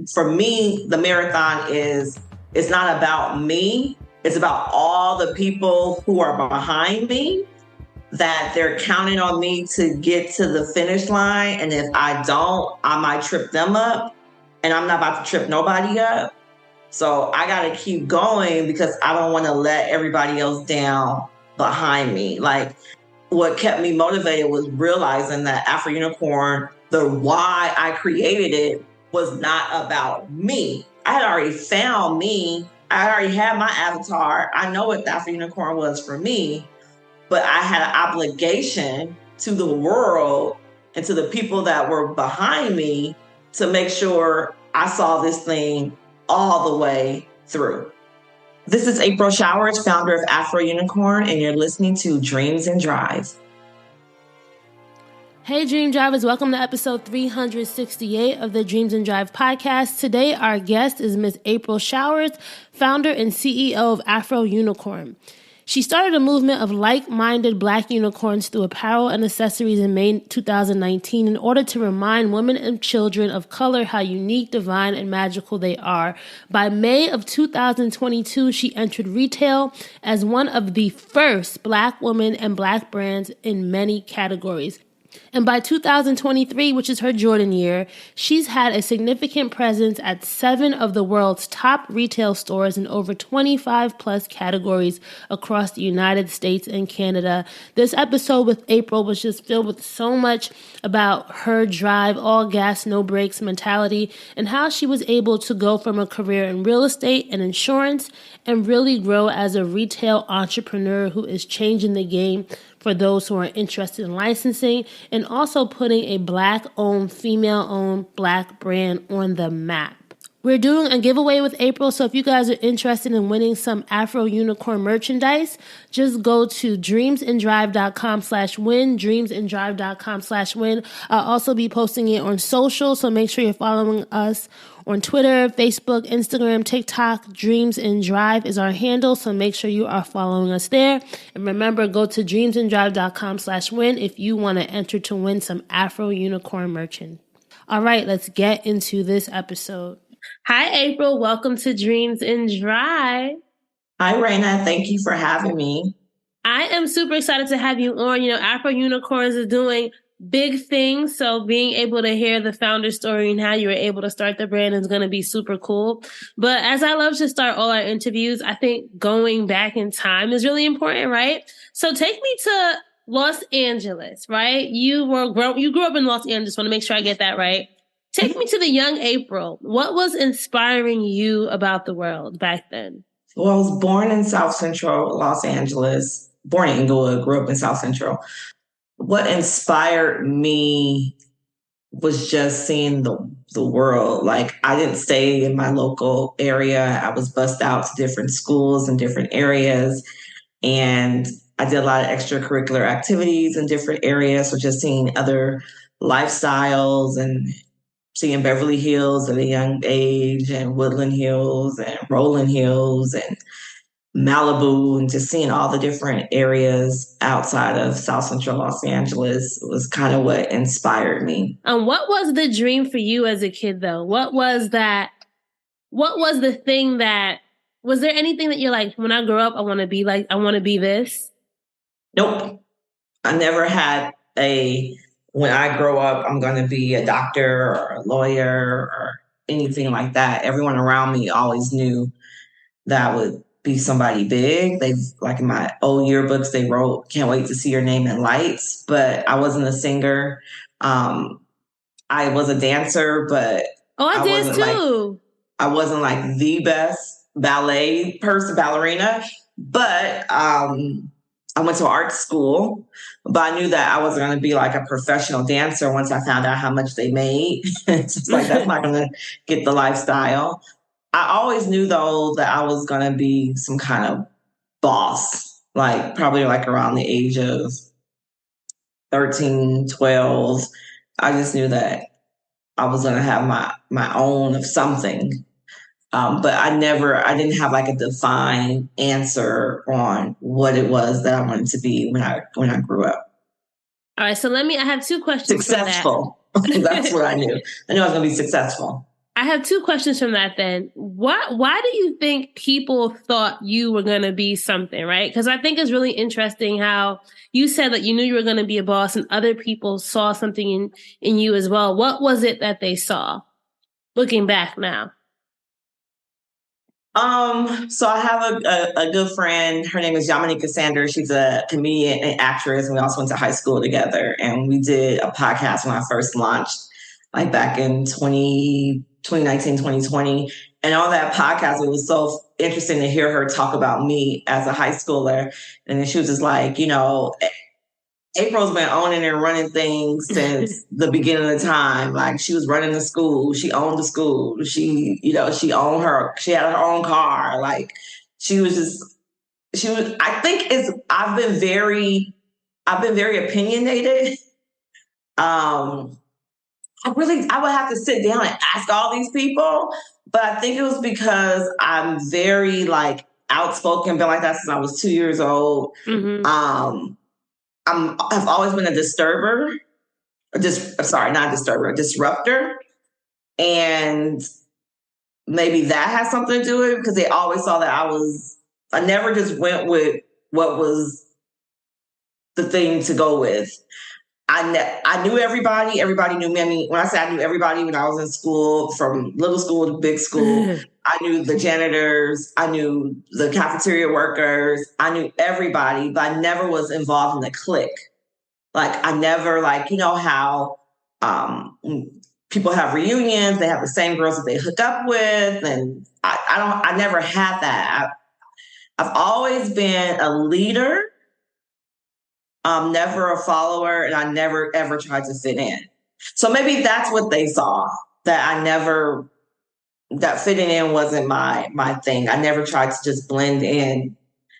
for me, the marathon it's not about me. It's about all the people who are behind me, that they're counting on me to get to the finish line. And if I don't, I might trip them up, and I'm not about to trip nobody up. So I got to keep going because I don't want to let everybody else down behind me. Like, what kept me motivated was realizing that Afro Unicorn, the why I created it was not about me. I had already found me. I already had my avatar. I know what the Afro Unicorn was for me, but I had an obligation to the world and to the people that were behind me to make sure I saw this thing all the way through. This is April Showers, founder of Afro Unicorn, and you're listening to Dreams and Drive. Hey, Dream Drivers, welcome to episode 368 of the Dreams and Drive podcast. Today, our guest is Miss April Showers, founder and CEO of Afro Unicorn. She started a movement of like-minded Black unicorns through apparel and accessories in May 2019 in order to remind women and children of color how unique, divine, and magical they are. By May of 2022, she entered retail as one of the first Black women and Black brands in many categories. And by 2023, which is her Jordan year, she's had a significant presence at 7 of the world's top retail stores in over 25 plus categories across the United States and Canada. This episode with April was just filled with so much about her drive, all gas, no brakes mentality, and how she was able to go from a career in real estate and insurance and really grow as a retail entrepreneur who is changing the game for those who are interested in licensing, and also putting a Black-owned, female-owned Black brand on the map. We're doing a giveaway with April, so if you guys are interested in winning some Afro Unicorn merchandise, just go to dreamsanddrive.com/win, dreamsanddrive.com/win. I'll also be posting it on social, so make sure you're following us on Twitter, Facebook, Instagram, TikTok. Dreams and Drive is our handle, so make sure you are following us there. And remember, go to dreamsanddrive.com/win if you want to enter to win some Afro Unicorn merchant. All right, let's get into this episode. Hi, April. Welcome to Dreams and Drive. Hi, Raina. Thank you for having me. I am super excited to have you on. You know, Afro Unicorns are doing big things, so being able to hear the founder story and how you were able to start the brand is going to be super cool. But as I love to start all our interviews, I think going back in time is really important, right? So take me to Los Angeles, right? You grew up in Los Angeles. Want to make sure I get that right. Take me to the young April. What was inspiring you about the world back then? Well, I was born in South Central Los Angeles, born in Inglewood, grew up in South Central. What inspired me was just seeing the world. Like, I didn't stay in my local area. I was bussed out to different schools in different areas. And I did a lot of extracurricular activities in different areas. So just seeing other lifestyles and seeing Beverly Hills at a young age and Woodland Hills and Rolling Hills and Malibu, and just seeing all the different areas outside of South Central Los Angeles was kind of what inspired me. And what was the dream for you as a kid, though? What was the thing that, was there anything that you're like, when I grow up, I want to be this? Nope. I never had when I grow up, I'm going to be a doctor or a lawyer or anything like that. Everyone around me always knew that I would be somebody big. Like in my old yearbooks, they wrote, "Can't wait to see your name in lights." But I wasn't a singer. I was a dancer, but I danced too. I wasn't like the best ballerina, but I went to art school, but I knew that I wasn't going to be like a professional dancer once I found out how much they made. It's just like, that's not going to get the lifestyle. I always knew, though, that I was going to be some kind of boss, like probably like around the age of 13, 12. I just knew that I was going to have my own of something. But I didn't have like a defined answer on what it was that I wanted to be when I grew up. All right. So I have two questions. Successful. That's what I knew. I knew I was going to be successful. I have two questions from that then. Why do you think people thought you were going to be something, right? Because I think it's really interesting how you said that you knew you were going to be a boss and other people saw something in you as well. What was it that they saw looking back now? So I have a good friend. Her name is Yamanika Sanders. She's a comedian and actress, and we also went to high school together. And we did a podcast when I first launched, like back in 2019, 2020. And on that podcast, it was so interesting to hear her talk about me as a high schooler. And then she was just like, April's been owning and running things since the beginning of the time. Like she was running the school, she owned the school. She owned she had her own car. Like she was. I think I've been very opinionated. I would have to sit down and ask all these people, but I think it was because I'm very like outspoken, been like that since I was 2 years old. Mm-hmm. I've always been a disturber, a disruptor. And maybe that has something to do with it because they always saw that I never just went with what was the thing to go with. I knew everybody. Everybody knew me. I mean, when I say I knew everybody when I was in school, from little school to big school, I knew the janitors. I knew the cafeteria workers. I knew everybody, but I never was involved in the clique. Like I never, how people have reunions, they have the same girls that they hook up with, and I never had that. I've always been a leader. Never a follower, and I never ever tried to fit in. So maybe that's what they saw, that fitting in wasn't my thing. I never tried to just blend in.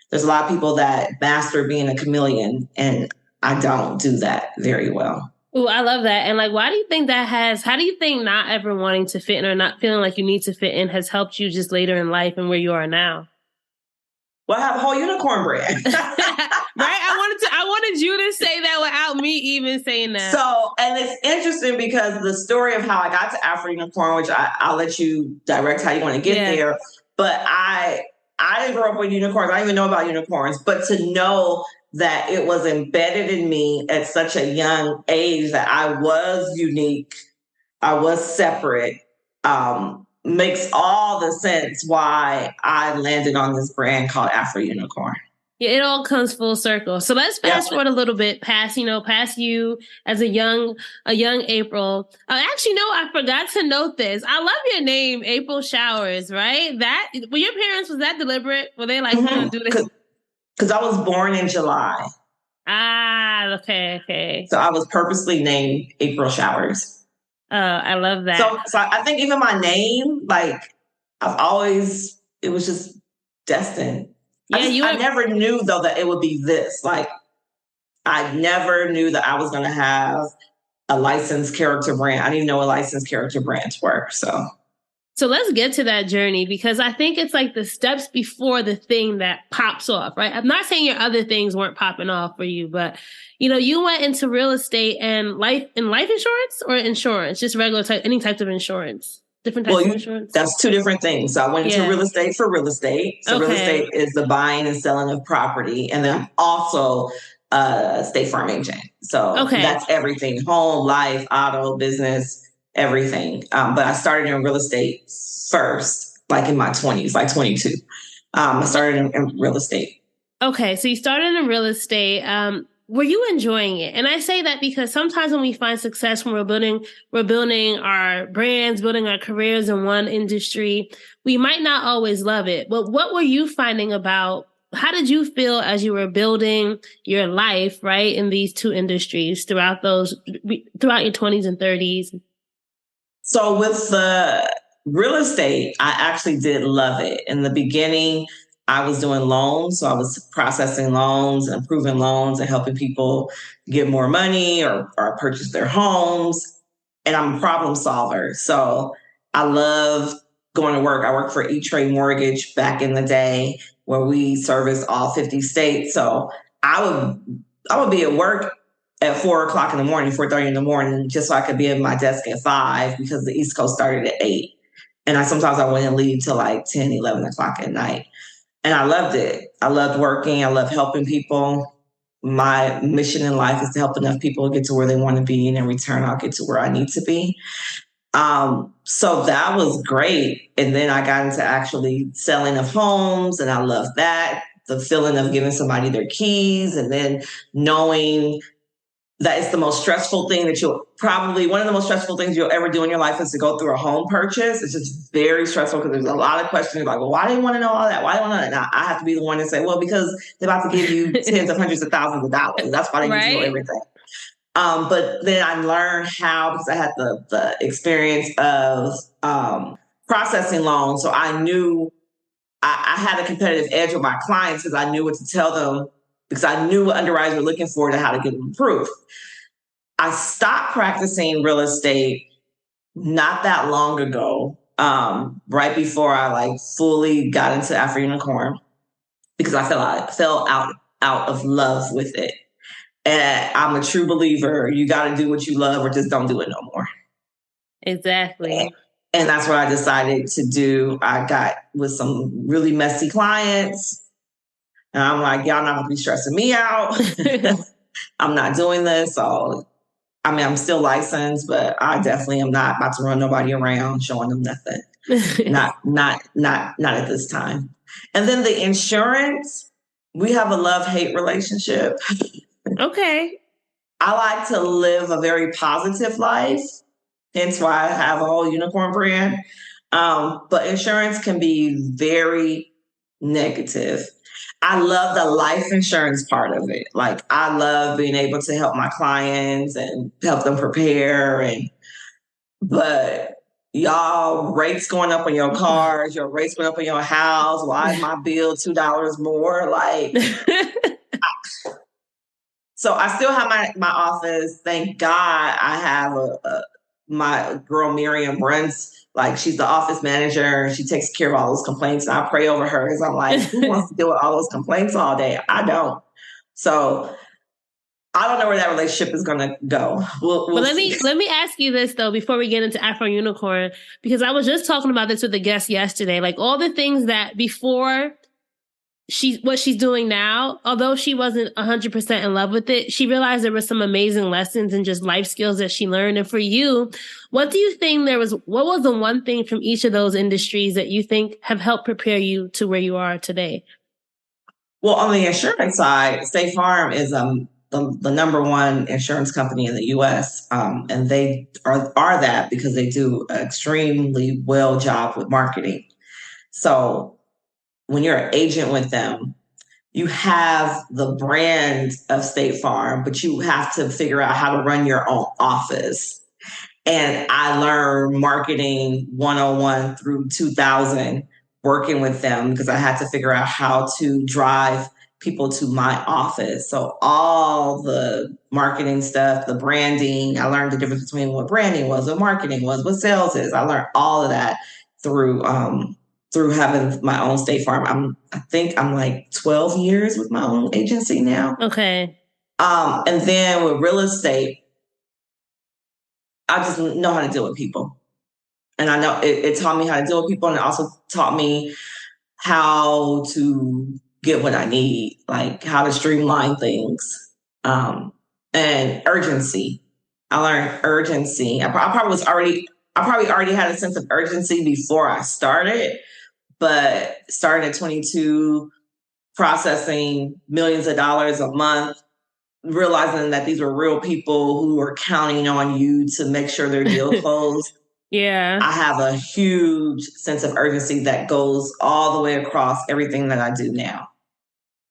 There's a lot of people that master being a chameleon, and I don't do that very well. Oh, I love that. And why do you think how do you think not ever wanting to fit in or not feeling like you need to fit in has helped you just later in life and where you are now? Well, I have a whole unicorn brand. Right? I wanted you to say that without me even saying that. So, and it's interesting because the story of how I got to Afro Unicorn, which I'll let you direct how you want to get there. But I didn't grow up with unicorns. I didn't even know about unicorns. But to know that it was embedded in me at such a young age that I was unique, I was separate, makes all the sense why I landed on this brand called Afro Unicorn. Yeah, it all comes full circle. So let's fast forward a little bit past you as a young April. Actually, no, I forgot to note this. I love your name, April Showers, right? Were your parents, was that deliberate? Were they like, we're going to do this? Because I was born in July. Ah, okay. So I was purposely named April Showers. I love that. So I think even my name, it was just destined. Yeah, I never knew though that it would be this. I never knew that I was going to have a licensed character brand. I didn't even know what licensed character brands were. So let's get to that journey because I think it's like the steps before the thing that pops off, right? I'm not saying your other things weren't popping off for you, but you went into real estate and life insurance or insurance, just regular any types of insurance. Different types of insurance? That's two different things. So I went into real estate for real estate. So real estate is the buying and selling of property. And then I'm also a State Farm agent. So that's everything: home, life, auto, business, everything. But I started in real estate first, in my 20s, 22. I started in real estate. Okay. So you started in real estate. Were you enjoying it? And I say that because sometimes when we find success when we're building our brands, building our careers in one industry, we might not always love it. But what were you finding how did you feel as you were building your life, right, in these two industries throughout your 20s and 30s? So with the real estate, I actually did love it. In the beginning, I was doing loans. So I was processing loans and approving loans and helping people get more money or purchase their homes. And I'm a problem solver. So I love going to work. I worked for E-Trade Mortgage back in the day where we service all 50 states. So I would be at work at 4:00 in the morning, 4:30 in the morning, just so I could be at my desk at 5 because the East Coast started at 8. And sometimes I wouldn't leave till like 10, 11 o'clock at night. And I loved it. I loved working. I loved helping people. My mission in life is to help enough people get to where they want to be. And in return, I'll get to where I need to be. So that was great. And then I got into actually selling of homes, and I love that. The feeling of giving somebody their keys and then knowing that it's the most stressful thing that one of the most stressful things you'll ever do in your life is to go through a home purchase. It's just very stressful because there's a lot of questions like, well, why do you want to know all that? Why do you want to know that? Now, I have to be the one to say, well, because they're about to give you tens of hundreds of thousands of dollars. That's why they need to know everything. But then I learned how, because I had the experience of processing loans. So I knew I had a competitive edge with my clients because I knew what to tell them, because I knew what underwriters were looking for and how to get them approved. I stopped practicing real estate not that long ago, right before I fully got into Afro Unicorn, because I fell out of love with it. And I'm a true believer. You got to do what you love or just don't do it no more. Exactly. And that's what I decided to do. I got with some really messy clients. And I'm like, y'all not going to be stressing me out. I'm not doing this. So, I mean, I'm still licensed, but I definitely am not about to run nobody around showing them nothing. not at this time. And then the insurance, we have a love-hate relationship. Okay. I like to live a very positive life. Hence why I have a whole unicorn brand. But insurance can be very negative. I love the life insurance part of it. Like, I love being able to help my clients and help them prepare. But y'all, rates going up on your cars, your rates going up on your house. Why is my bill $2 more? So I still have my office. Thank God I have my girl Miriam runs, she's the office manager. She takes care of all those complaints. And I pray over her because I'm like, who wants to deal with all those complaints all day? I don't. So I don't know where that relationship is going to go. We'll let me ask you this though, before we get into Afro Unicorn, because I was just talking about this with a guest yesterday. Like, all the things that before what she's doing now, although she wasn't 100% in love with it, she realized there were some amazing lessons and just life skills that she learned. And for you, what do you think what was the one thing from each of those industries that you think have helped prepare you to where you are today? Well, on the insurance side, State Farm is the number one insurance company in the U.S. And they are that because they do an extremely well job with marketing. So when you're an agent with them, you have the brand of State Farm, but you have to figure out how to run your own office. And I learned marketing 101 through 2000 working with them, because I had to figure out how to drive people to my office. So all the marketing stuff, the branding, I learned the difference between what branding was, what marketing was, what sales is. I learned all of that through having my own State Farm. I think I'm like 12 years with my own agency now. Okay. And then with real estate, I just know how to deal with people. And I know it taught me how to deal with people, and it also taught me how to get what I need, like how to streamline things, and urgency. I learned urgency. I probably already had a sense of urgency before I started, but starting at 22, processing millions of dollars a month, realizing that these were real people who were counting on you to make sure their deal closed. Yeah. I have a huge sense of urgency that goes all the way across everything that I do now.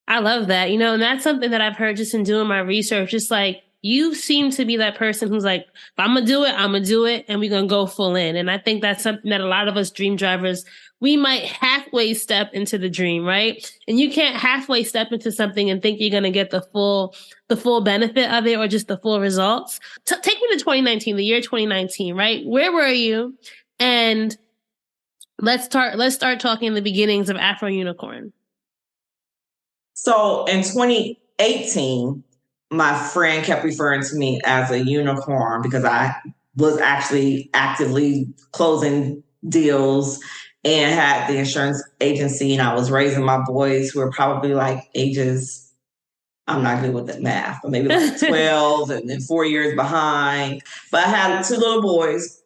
I love that. And that's something that I've heard just in doing my research. Just like, you seem to be that person who's like, if I'm going to do it, I'm going to do it, and we're going to go full in. And I think that's something that a lot of us dream drivers, we might halfway step into the dream, right? And you can't halfway step into something and think you're going to get the full benefit of it or just the full results. Take me to 2019, the year 2019, right? Where were you? And let's start talking the beginnings of Afro Unicorn. So in 2018, my friend kept referring to me as a unicorn because I was actually actively closing deals and had the insurance agency, and I was raising my boys who were probably like ages, I'm not good with the math, but maybe like 12 and then 4 years behind. But I had two little boys.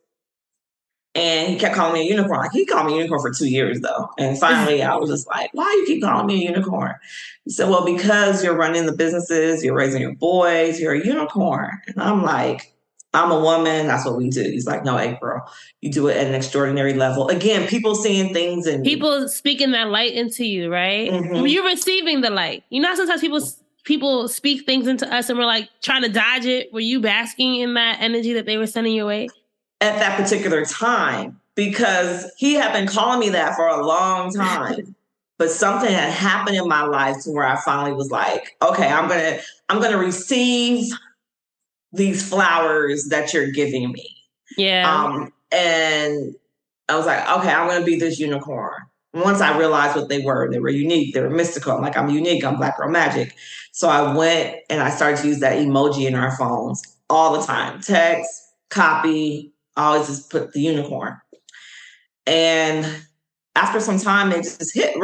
And he kept calling me a unicorn. Like, he called me a unicorn for 2 years, though. And finally, I was just like, why you keep calling me a unicorn? He said, well, because you're running the businesses, you're raising your boys, you're a unicorn. And I'm like, I'm a woman. That's what we do. He's like, no, April, you do it at an extraordinary level. Again, people seeing things and people speaking that light into you, right? Mm-hmm. You're receiving the light. You know, sometimes people speak things into us and we're like trying to dodge it. Were you basking in that energy that they were sending your way? At that particular time, because he had been calling me that for a long time. But something had happened in my life to where I finally was like, okay, I'm gonna receive these flowers that you're giving me. Yeah. And I was like, okay, I'm gonna be this unicorn. Once I realized what they were unique, they were mystical. I'm like, I'm unique, I'm Black Girl Magic. So I went and I started to use that emoji in our phones all the time. Text, copy, I always just put the unicorn. And after some time, it just hit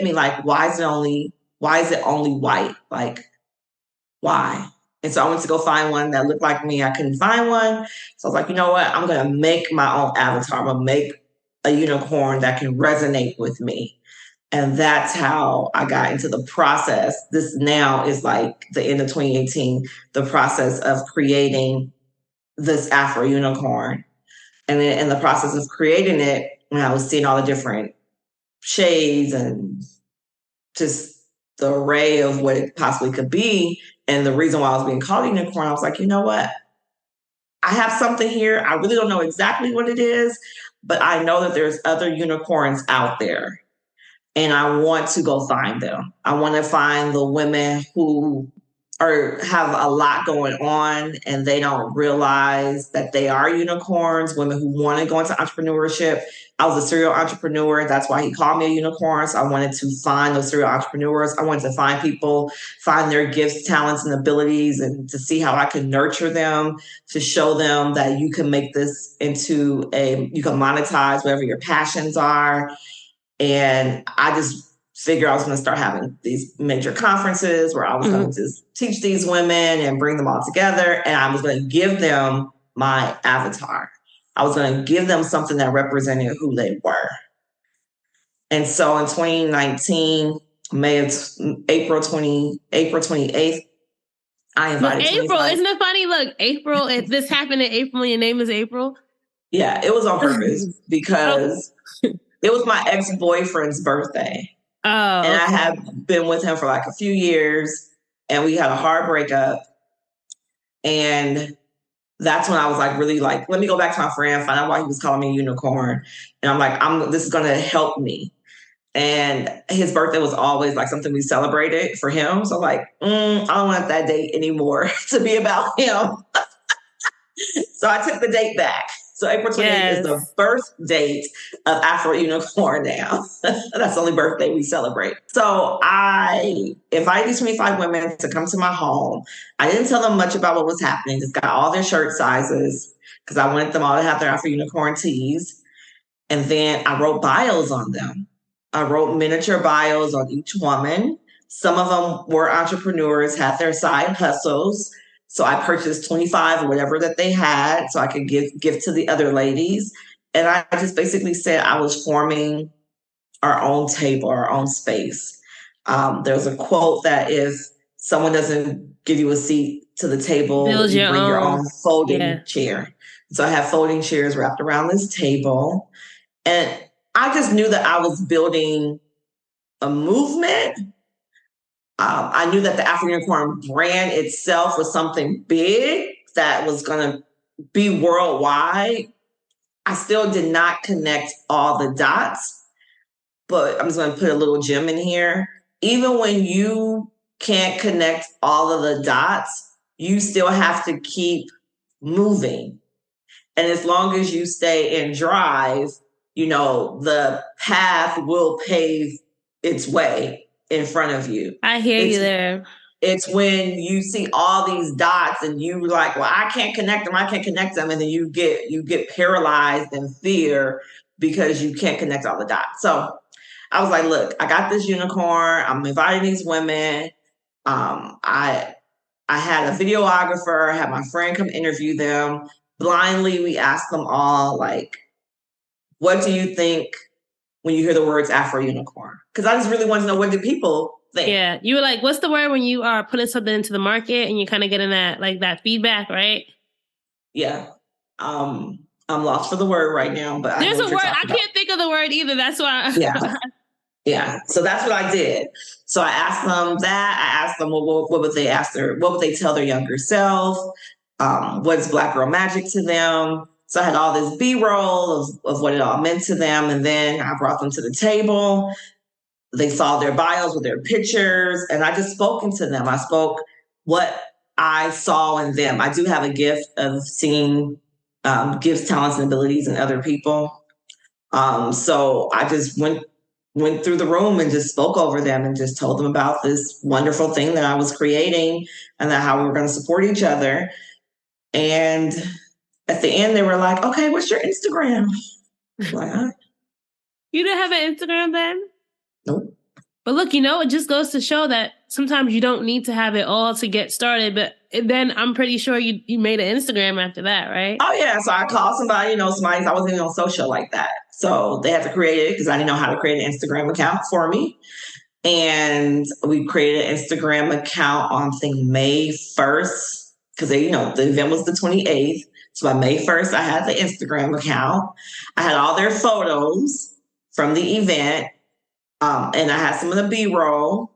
me like, why is it only white? Like, why? And so I went to go find one that looked like me. I couldn't find one. So I was like, you know what? I'm going to make my own avatar. I'm going to make a unicorn that can resonate with me. And that's how I got into the process. This now is like the end of 2018, the process of creating this Afro Unicorn. And then in the process of creating it, when I was seeing all the different shades and just the array of what it possibly could be, and the reason why I was being called a unicorn, I was like, you know what? I have something here. I really don't know exactly what it is, but I know that there's other unicorns out there. And I want to go find them. I want to find the women who have a lot going on and they don't realize that they are unicorns, women who want to go into entrepreneurship. I was a serial entrepreneur. That's why he called me a unicorn. So I wanted to find those serial entrepreneurs. I wanted to find people, find their gifts, talents, and abilities, and to see how I can nurture them, to show them that you can make this into you can monetize whatever your passions are. And I just figured I was going to start having these major conferences where I was going to teach these women and bring them all together. And I was going to give them my avatar. I was going to give them something that represented who they were. And so in 2019, April 28th, I invited April, isn't it funny? Look, April, if this happened in April, your name is April. Yeah, it was on purpose because it was my ex-boyfriend's birthday. Oh, and I had been with him for like a few years, and we had a hard breakup. And that's when I was like, really like, let me go back to my friend, find out why he was calling me a unicorn. And I'm like, this is going to help me. And his birthday was always like something we celebrated for him. So like, I don't want that date anymore to be about him. So I took the date back. So April 28th is the birth date of Afro Unicorn now. That's the only birthday we celebrate. So I invited these 25 women to come to my home. I didn't tell them much about what was happening. Just got all their shirt sizes because I wanted them all to have their Afro Unicorn tees. And then I wrote bios on them. I wrote miniature bios on each woman. Some of them were entrepreneurs, had their side hustles. So I purchased 25 or whatever that they had so I could give to the other ladies. And I just basically said I was forming our own table, our own space. There's a quote that if someone doesn't give you a seat to the table, you bring your own folding chair. So I have folding chairs wrapped around this table. And I just knew that I was building a movement. I knew that the Afro Unicorn brand itself was something big that was going to be worldwide. I still did not connect all the dots, but I'm just going to put a little gem in here. Even when you can't connect all of the dots, you still have to keep moving. And as long as you stay in drive, the path will pave its way in front of you. I hear you there. It's when you see all these dots and you like, well, I can't connect them. And then you get paralyzed in fear because you can't connect all the dots. So I was like, look, I got this unicorn. I'm inviting these women. I had a videographer. I had my friend come interview them. Blindly, we asked them all, like, what do you think when you hear the words Afro Unicorn? Because I just really want to know, what do people think? Yeah. You were like, what's the word when you are putting something into the market and you're kind of getting that, like, that feedback, right? Yeah. I'm lost for the word right now, but there's a word. I can't think of the word either. That's why. Yeah. Yeah. So that's what I did. So I asked them that. I asked them, what would they ask what would they tell their younger self? What's Black Girl Magic to them? So I had all this B-roll of what it all meant to them. And then I brought them to the table. They saw their bios with their pictures, and I just spoke into them. I spoke what I saw in them. I do have a gift of seeing gifts, talents, and abilities in other people. So I just went through the room and just spoke over them and just told them about this wonderful thing that I was creating and that how we were going to support each other. And at the end, they were like, okay, what's your Instagram? Like, huh? You didn't have an Instagram then? Nope. But look, it just goes to show that sometimes you don't need to have it all to get started. But then I'm pretty sure you made an Instagram after that, right? Oh, yeah. So I called somebody, I wasn't even on social like that. So they had to create it because I didn't know how to create an Instagram account for me. And we created an Instagram account on, I think, May 1st, because the event was the 28th. So by May 1st, I had the Instagram account. I had all their photos from the event. And I had some of the B-roll.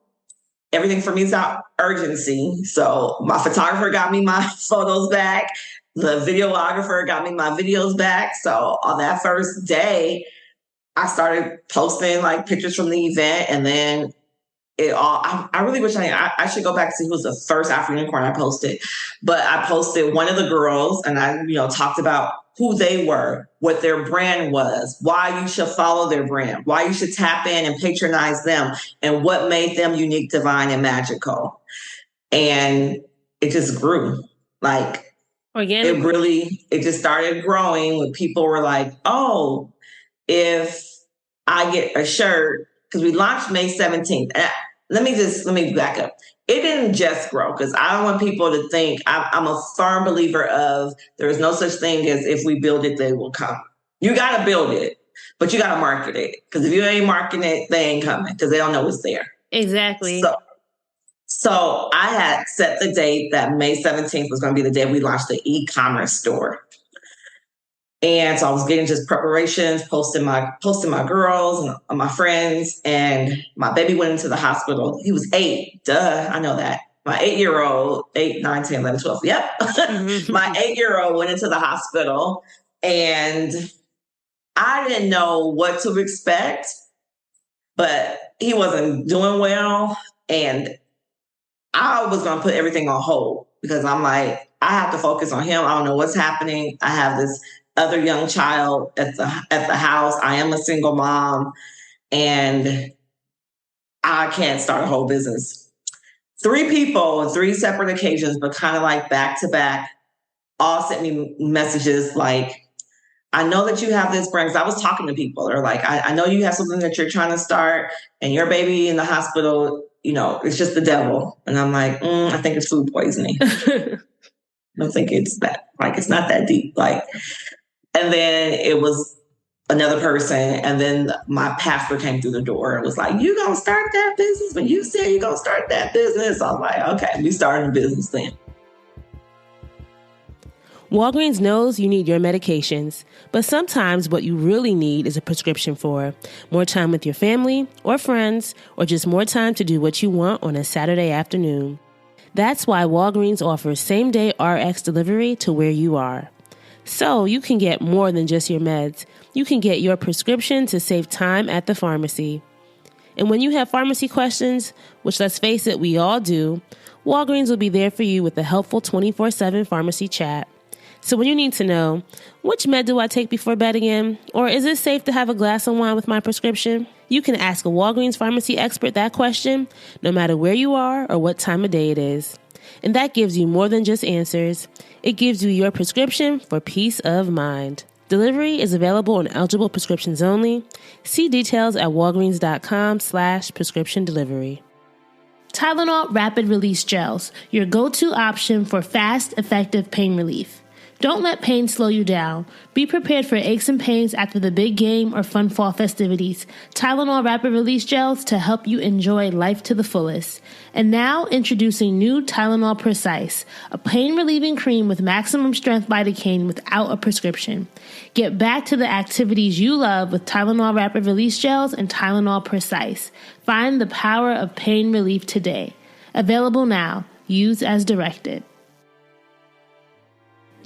Everything for me is about urgency. So my photographer got me my photos back. The videographer got me my videos back. So on that first day, I started posting like pictures from the event. And then I really wish I should go back to see who was the first Afro Unicorn I posted. But I posted one of the girls, and I, talked about who they were, what their brand was, why you should follow their brand, why you should tap in and patronize them, and what made them unique, divine, and magical. And it just grew. Like, organically. It just started growing when people were like, oh, if I get a shirt, because we launched May 17th. Let me back up. It didn't just grow, because I don't want people to think I'm a firm believer of there is no such thing as if we build it, they will come. You got to build it, but you got to market it, because if you ain't marketing it, they ain't coming because they don't know what's there. Exactly. So I had set the date that May 17th was going to be the day we launched the e-commerce store. And so I was getting just preparations, posting my girls and my friends, and my baby went into the hospital. He was 8. Duh, I know that. My 8-year-old, 8, 9, 10, 11, 12. Yep. My 8-year-old went into the hospital, and I didn't know what to expect, but he wasn't doing well. And I was going to put everything on hold because I'm like, I have to focus on him. I don't know what's happening. I have this other young child at the house. I am a single mom, and I can't start a whole business. 3 people on 3 separate occasions, but kind of like back to back, all sent me messages like, I know that you have this brand. 'Cause I was talking to people. They're like, I know you have something that you're trying to start, and your baby in the hospital, it's just the devil. And I'm like, I think it's food poisoning. I don't think it's that, it's not that deep. And then it was another person. And then my pastor came through the door and was like, you going to start that business? When you said you're going to start that business, I was like, okay, we started a business then. Walgreens knows you need your medications, but sometimes what you really need is a prescription for more time with your family or friends, or just more time to do what you want on a Saturday afternoon. That's why Walgreens offers same-day RX delivery to where you are. So you can get more than just your meds. You can get your prescription to save time at the pharmacy. And when you have pharmacy questions, which let's face it, we all do, Walgreens will be there for you with a helpful 24/7 pharmacy chat. So when you need to know, which med do I take before bed again? Or is it safe to have a glass of wine with my prescription? You can ask a Walgreens pharmacy expert that question, no matter where you are or what time of day it is. And that gives you more than just answers. It gives you your prescription for peace of mind. Delivery is available on eligible prescriptions only. See details at walgreens.com/prescription delivery. Tylenol Rapid Release Gels, your go-to option for fast, effective pain relief. Don't let pain slow you down. Be prepared for aches and pains after the big game or fun fall festivities. Tylenol Rapid Release Gels to help you enjoy life to the fullest. And now, introducing new Tylenol Precise, a pain-relieving cream with maximum strength lidocaine without a prescription. Get back to the activities you love with Tylenol Rapid Release Gels and Tylenol Precise. Find the power of pain relief today. Available now. Use as directed.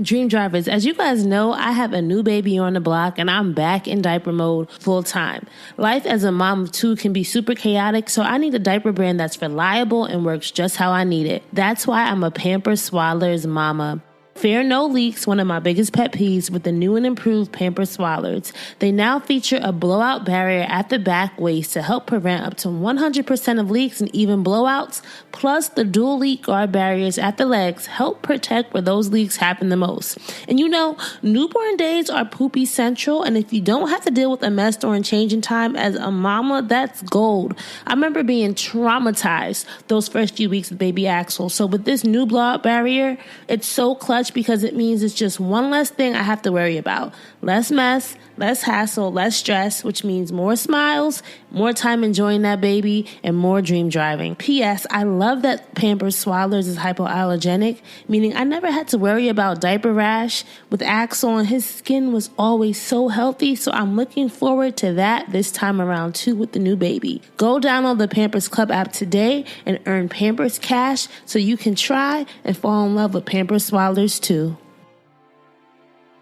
Dream Drivers, as you guys know, I have a new baby on the block and I'm back in diaper mode full time. Life as a mom of two can be super chaotic, so I need a diaper brand that's reliable and works just how I need it. That's why I'm a Pampers Swaddlers mama. Fear no leaks, one of my biggest pet peeves with the new and improved Pampers Swaddlers. They now feature a blowout barrier at the back waist to help prevent up to 100% of leaks and even blowouts. Plus, the dual leak guard barriers at the legs help protect where those leaks happen the most. And you know, newborn days are poopy central, and if you don't have to deal with a mess during changing time as a mama, that's gold. I remember being traumatized those first few weeks with baby Axel. So with this new blowout barrier, it's so clutch because it means it's just one less thing I have to worry about. Less mess, less hassle, less stress, which means more smiles, more time enjoying that baby, and more dream driving. P.S. I love that Pampers Swaddlers is hypoallergenic, meaning I never had to worry about diaper rash. With Axel, and his skin was always so healthy, so I'm looking forward to that this time around too with the new baby. Go download the Pampers Club app today and earn Pampers Cash so you can try and fall in love with Pampers Swaddlers too.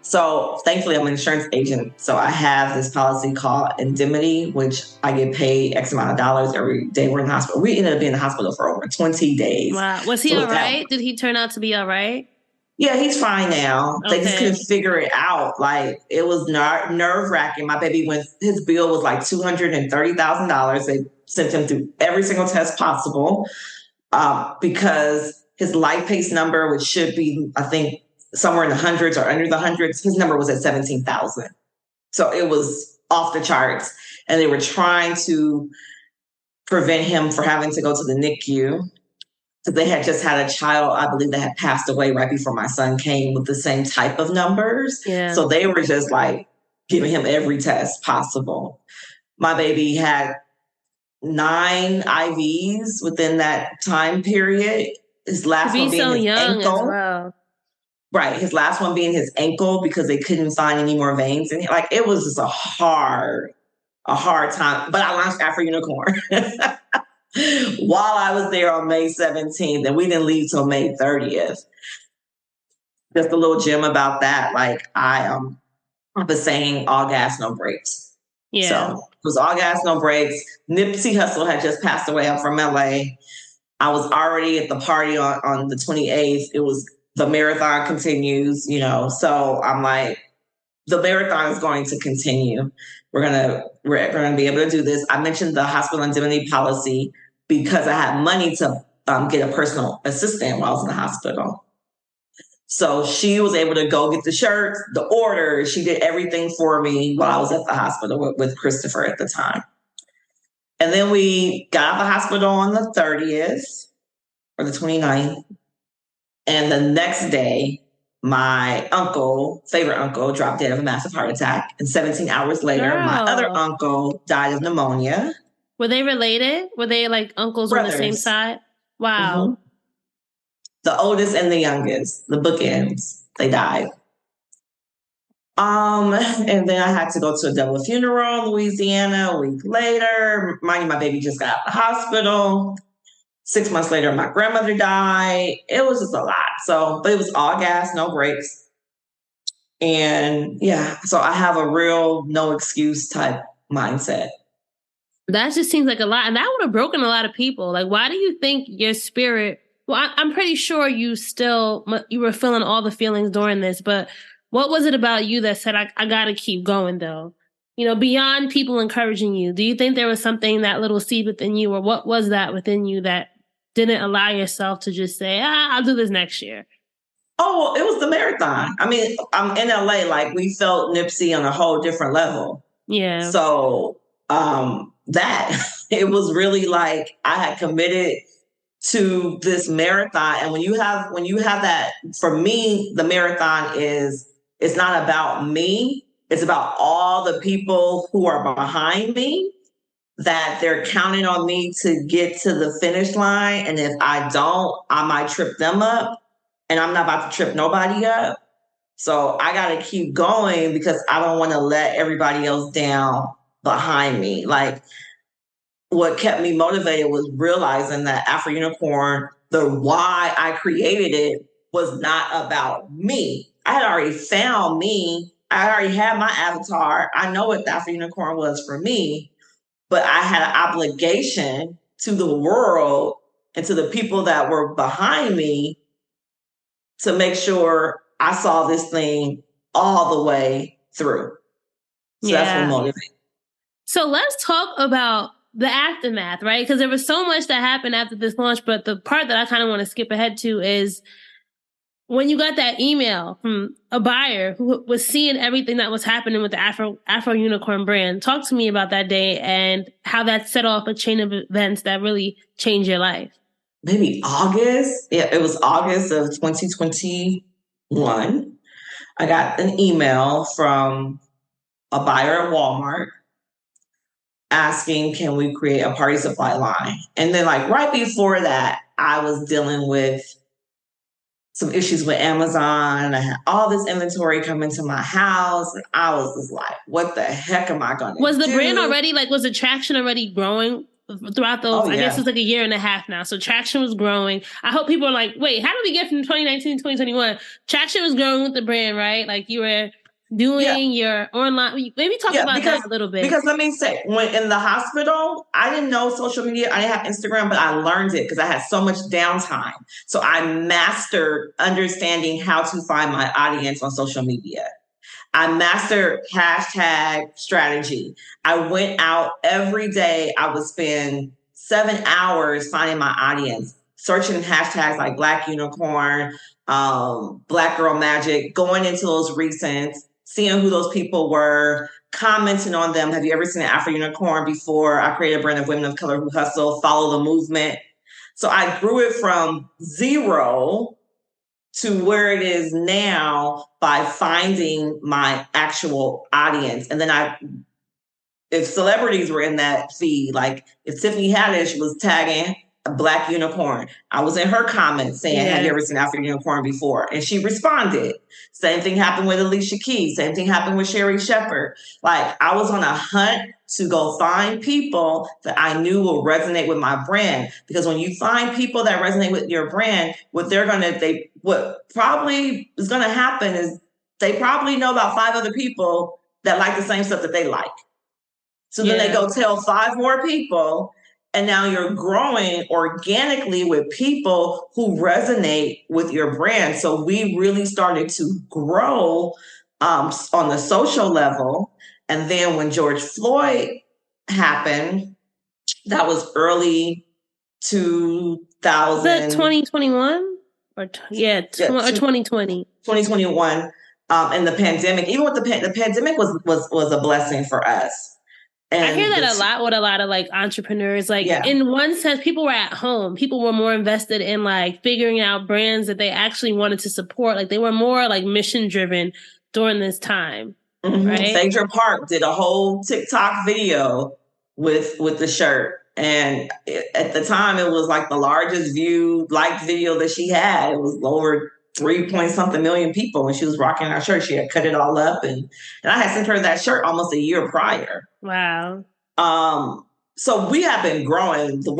So thankfully, I'm an insurance agent. So I have this policy called indemnity, which I get paid X amount of dollars every day we're in the hospital. We ended up being in the hospital for over 20 days. Wow. Was he all right? Did he turn out to be all right? Yeah, he's fine now. Okay. They just couldn't figure it out. Like, it was nerve wracking. My baby his bill was like $230,000. They sent him through every single test possible because his lipase number, which should be, I think, somewhere in the hundreds or under the hundreds, his number was at 17,000. So it was off the charts. And they were trying to prevent him from having to go to the NICU. Because they had just had a child, I believe, that had passed away right before my son came with the same type of numbers. Yeah. So they were just like giving him every test possible. My baby had 9 IVs within that time period. His last one being his ankle. As well. Right. His last one being his ankle because they couldn't find any more veins. And like, it was just a hard time. But I launched Afro Unicorn while I was there on May 17th, and we didn't leave till May 30th. Just a little gem about that. Like, I was saying all gas, no brakes. Yeah. So it was all gas, no brakes. Nipsey Hussle had just passed away. I'm from LA. I was already at the party on the 28th. It was the marathon continues, so I'm like, the marathon is going to continue. We're gonna be able to do this. I mentioned the hospital indemnity policy because I had money to get a personal assistant while I was in the hospital. So she was able to go get the shirts, the orders. She did everything for me while I was at the hospital with Christopher at the time. And then we got out of the hospital on the 30th or the 29th. And the next day, my favorite uncle, dropped dead of a massive heart attack. And 17 hours later, my other uncle died of pneumonia. Were they related? Were they like uncles Brothers. On the same side? Wow. Mm-hmm. The oldest and the youngest, the bookends, they died. And then I had to go to a double funeral in Louisiana a week later. Mind you, my baby just got out of the hospital. 6 months later, my grandmother died. It was just a lot. But it was all gas, no brakes. And yeah, so I have a real no excuse type mindset. That just seems like a lot. And that would have broken a lot of people. Like, why do you think your spirit, well, I'm pretty sure you were feeling all the feelings during this, but what was it about you that said, I got to keep going though? Beyond people encouraging you, do you think there was something, that little seed within you, or what was that within you that didn't allow yourself to just say, I'll do this next year? Oh, it was the marathon. I mean, I'm in LA, like we felt Nipsey on a whole different level. Yeah. So that it was really like I had committed to this marathon. And when you have that, for me, the marathon it's not about me. It's about all the people who are behind me, that they're counting on me to get to the finish line. And if I don't, I might trip them up. And I'm not about to trip nobody up. So I got to keep going because I don't want to let everybody else down behind me. Like, what kept me motivated was realizing that Afro Unicorn, the why I created it was not about me. I had already found me. I already had my avatar. I know what the Afro Unicorn was for me, but I had an obligation to the world and to the people that were behind me to make sure I saw this thing all the way through. So that's what motivated. So let's talk about the aftermath, right? Because there was so much that happened after this launch, but the part that I kind of want to skip ahead to is when you got that email from a buyer who was seeing everything that was happening with the Afro Unicorn brand. Talk to me about that day and how that set off a chain of events that really changed your life. Maybe August. Yeah, it was August of 2021. I got an email from a buyer at Walmart asking, can we create a party supply line? And then like right before that, I was dealing with some issues with Amazon. I had all this inventory coming to my house. And I was just like, what the heck am I going to do? Was the brand already, like, was the traction already growing throughout those? I guess it's like a year and a half now. So traction was growing. I hope people are like, wait, how did we get from 2019 to 2021? Traction was growing with the brand, right? Like you were doing your online. Maybe talk about that a little bit. Because let me say, when in the hospital, I didn't know social media. I didn't have Instagram, but I learned it because I had so much downtime. So I mastered understanding how to find my audience on social media. I mastered hashtag strategy. I went out every day. I would spend 7 hours finding my audience, searching hashtags like Black Unicorn, Black Girl Magic, going into those recents, seeing who those people were, commenting on them. Have you ever seen an Afro Unicorn before? I created a brand of women of color who hustle, follow the movement. So I grew it from zero to where it is now by finding my actual audience. And then if celebrities were in that feed, like if Tiffany Haddish was tagging a Black Unicorn, I was in her comments saying, have you ever seen Afro Unicorn before? And she responded. Same thing happened with Alicia Keys. Same thing happened with Sherry Shepherd. Like I was on a hunt to go find people that I knew will resonate with my brand. Because when you find people that resonate with your brand, what probably is gonna happen is they probably know about 5 other people that like the same stuff that they like. So then they go tell 5 more people, and now you're growing organically with people who resonate with your brand. So we really started to grow on the social level. And then when George Floyd happened, that was early 2000. Was that 2021? Or 2020. 2021. And the pandemic, even with the pandemic was a blessing for us. And I hear that a lot with a lot of like entrepreneurs. Like in one sense, people were at home. People were more invested in like figuring out brands that they actually wanted to support. Like they were more like mission driven during this time. Mm-hmm. Right? Phaedra Park did a whole TikTok video with the shirt. And at the time, it was like the largest liked video that she had. It was over 3-point-something million people when she was rocking our shirt. She had cut it all up, and I had sent her that shirt almost a year prior. Wow. So we have been growing. The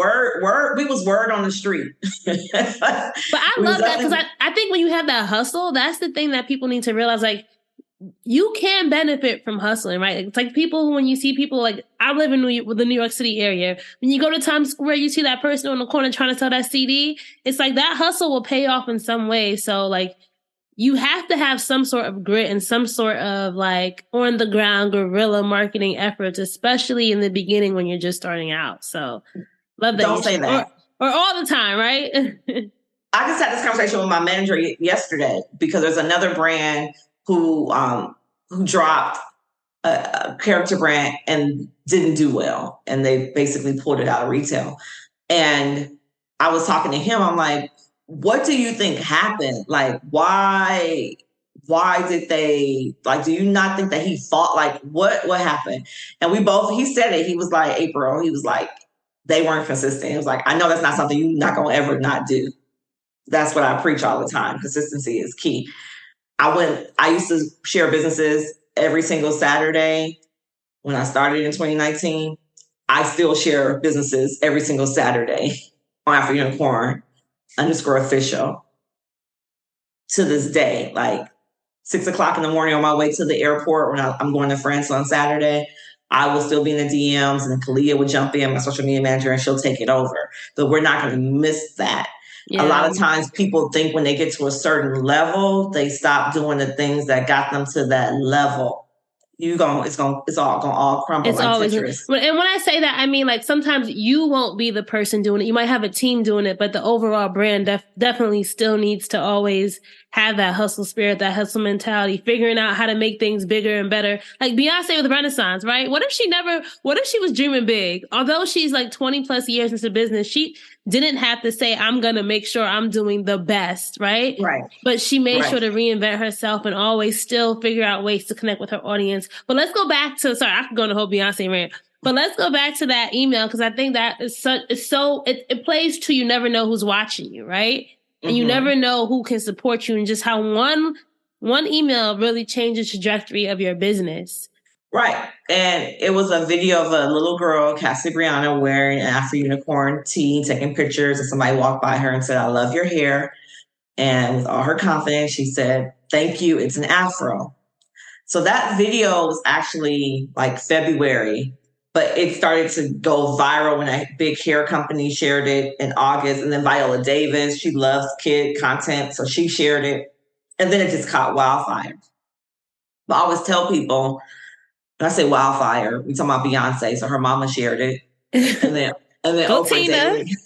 we was word on the street. But I love that because I think when you have that hustle, that's the thing that people need to realize. Like you can benefit from hustling, right? It's like people, when you see people, like I live in the New York City area. When you go to Times Square, you see that person on the corner trying to sell that CD. It's like that hustle will pay off in some way. So like you have to have some sort of grit and some sort of like on the ground guerrilla marketing efforts, especially in the beginning when you're just starting out. So love that. Don't say that. Or all the time, right? I just had this conversation with my manager yesterday because there's another brand who dropped a character brand and didn't do well, and they basically pulled it out of retail. And I was talking to him. I'm like, what do you think happened? Like, why did they, like, do you not think that he fought? Like, what happened? And he said it. He was like, April, he was like, they weren't consistent. He was like, I know that's not something you're not going to ever not do. That's what I preach all the time. Consistency is key. I used to share businesses every single Saturday when I started in 2019. I still share businesses every single Saturday on Afro Unicorn _official to this day. Like 6 o'clock in the morning on my way to the airport when I'm going to France on Saturday, I will still be in the DMs, and Kalia would jump in, my social media manager, and she'll take it over. But we're not going to miss that. Yeah. A lot of times people think when they get to a certain level, they stop doing the things that got them to that level. It's all gonna crumble. It's like always, Tetris. And when I say that, I mean, like, sometimes you won't be the person doing it. You might have a team doing it, but the overall brand definitely still needs to always have that hustle spirit, that hustle mentality, figuring out how to make things bigger and better. Like Beyonce with Renaissance, right? What if she was dreaming big? Although she's like 20 plus years into business, she didn't have to say, I'm going to make sure I'm doing the best, right? Right. But she made sure to reinvent herself and always still figure out ways to connect with her audience. But let's go back to, sorry, I could go on the whole Beyonce rant, but let's go back to that email, because I think that is it plays to, you never know who's watching you, right? And you never know who can support you, and just how one email really changes the trajectory of your business. Right. And it was a video of a little girl, Cassie Brianna, wearing an Afro Unicorn tee, taking pictures, and somebody walked by her and said, I love your hair. And with all her confidence, she said, thank you, it's an Afro. So that video was actually like February, but it started to go viral when a big hair company shared it in August. And then Viola Davis, she loves kid content, so she shared it. And then it just caught wildfire. But I always tell people, when I say wildfire, we talking about Beyonce, so her mama shared it. And then Oprah Daily.